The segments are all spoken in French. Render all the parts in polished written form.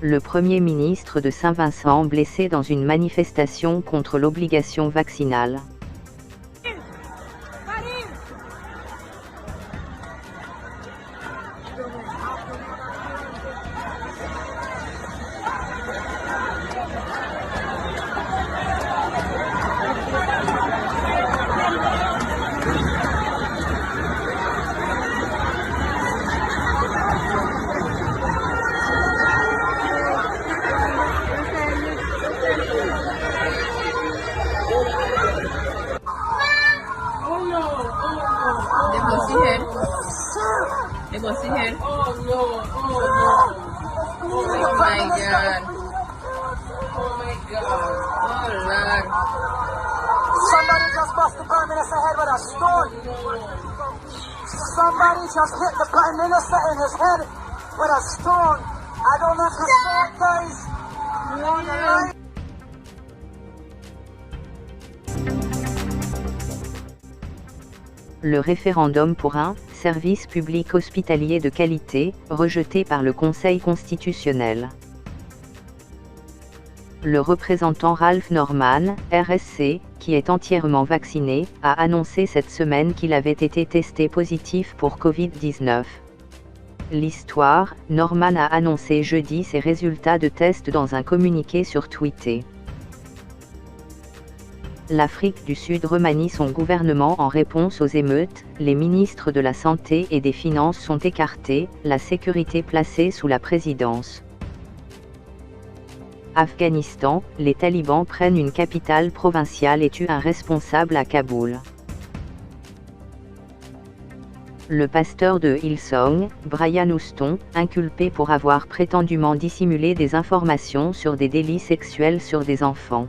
Le Premier ministre de Saint-Vincent blessé dans une manifestation contre l'obligation vaccinale. They go see him. Oh no, oh no. Oh my god. Oh my god. Oh Lord. Somebody just bust the Prime Minister head with a stone. Somebody just hit the Prime Minister in his head with a stone. I don't know if you saw it, guys. On the line. Le référendum pour un service public hospitalier de qualité, rejeté par le Conseil constitutionnel. Le représentant Ralph Norman, RSC, qui est entièrement vacciné, a annoncé cette semaine qu'il avait été testé positif pour Covid-19. L'histoire, Norman a annoncé jeudi ses résultats de test dans un communiqué sur Twitter. L'Afrique du Sud remanie son gouvernement en réponse aux émeutes, les ministres de la Santé et des Finances sont écartés, la sécurité placée sous la présidence. Afghanistan, les talibans prennent une capitale provinciale et tuent un responsable à Kaboul. Le pasteur de Hillsong, Brian Houston, inculpé pour avoir prétendument dissimulé des informations sur des délits sexuels sur des enfants.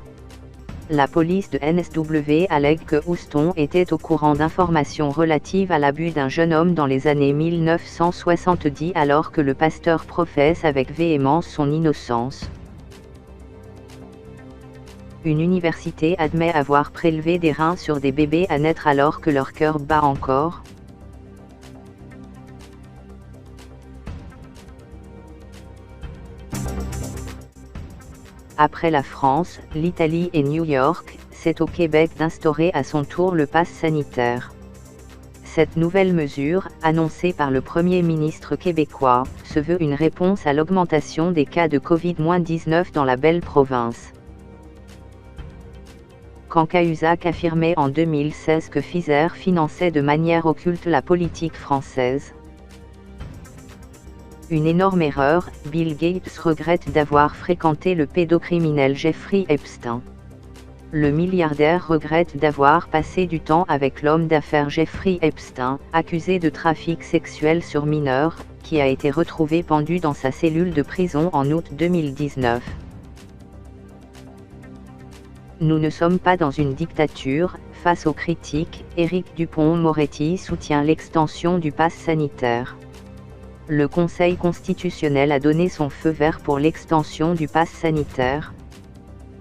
La police de NSW allègue que Houston était au courant d'informations relatives à l'abus d'un jeune homme dans les années 1970 alors que le pasteur professe avec véhémence son innocence. Une université admet avoir prélevé des reins sur des bébés à naître alors que leur cœur bat encore. Après la France, l'Italie et New York, c'est au Québec d'instaurer à son tour le pass sanitaire. Cette nouvelle mesure, annoncée par le Premier ministre québécois, se veut une réponse à l'augmentation des cas de Covid-19 dans la belle province. Quand Cahuzac affirmait en 2016 que Pfizer finançait de manière occulte la politique française. Une énorme erreur, Bill Gates regrette d'avoir fréquenté le pédocriminel Jeffrey Epstein. Le milliardaire regrette d'avoir passé du temps avec l'homme d'affaires Jeffrey Epstein, accusé de trafic sexuel sur mineurs, qui a été retrouvé pendu dans sa cellule de prison en août 2019. Nous ne sommes pas dans une dictature. Face aux critiques, Éric Dupond-Moretti soutient l'extension du pass sanitaire. Le Conseil constitutionnel a donné son feu vert pour l'extension du pass sanitaire.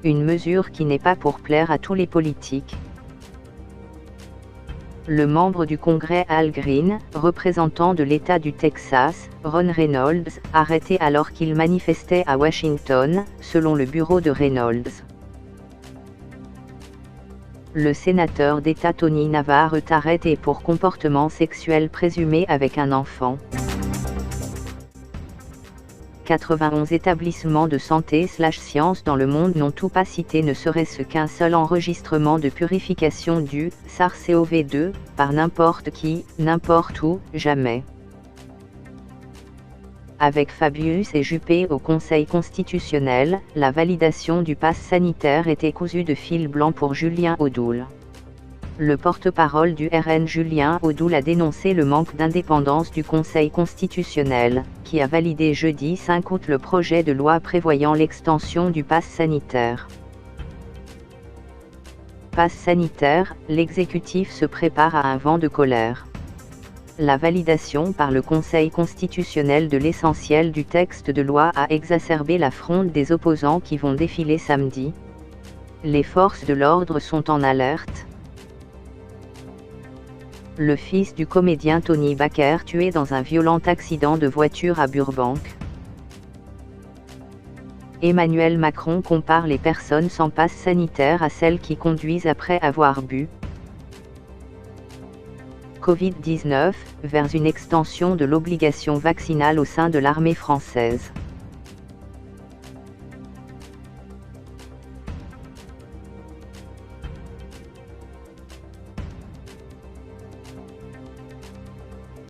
Une mesure qui n'est pas pour plaire à tous les politiques. Le membre du Congrès Al Green, représentant de l'État du Texas, Ron Reynolds, arrêté alors qu'il manifestait à Washington, selon le bureau de Reynolds. Le sénateur d'État Tony Navarre est arrêté pour comportement sexuel présumé avec un enfant. 91 établissements de santé/sciences dans le monde n'ont tout pas cité ne serait-ce qu'un seul enregistrement de purification du SARS-CoV-2 par n'importe qui, n'importe où, jamais. Avec Fabius et Juppé au Conseil constitutionnel, la validation du pass sanitaire était cousue de fil blanc pour Julien Audoul. Le porte-parole du RN Julien Audoul a dénoncé le manque d'indépendance du Conseil constitutionnel, qui a validé jeudi 5 août le projet de loi prévoyant l'extension du pass sanitaire. Pass sanitaire, l'exécutif se prépare à un vent de colère. La validation par le Conseil constitutionnel de l'essentiel du texte de loi a exacerbé la fronde des opposants qui vont défiler samedi. Les forces de l'ordre sont en alerte. Le fils du comédien Tony Baker tué dans un violent accident de voiture à Burbank. Emmanuel Macron compare les personnes sans passe sanitaire à celles qui conduisent après avoir bu. Covid-19, vers une extension de l'obligation vaccinale au sein de l'armée française.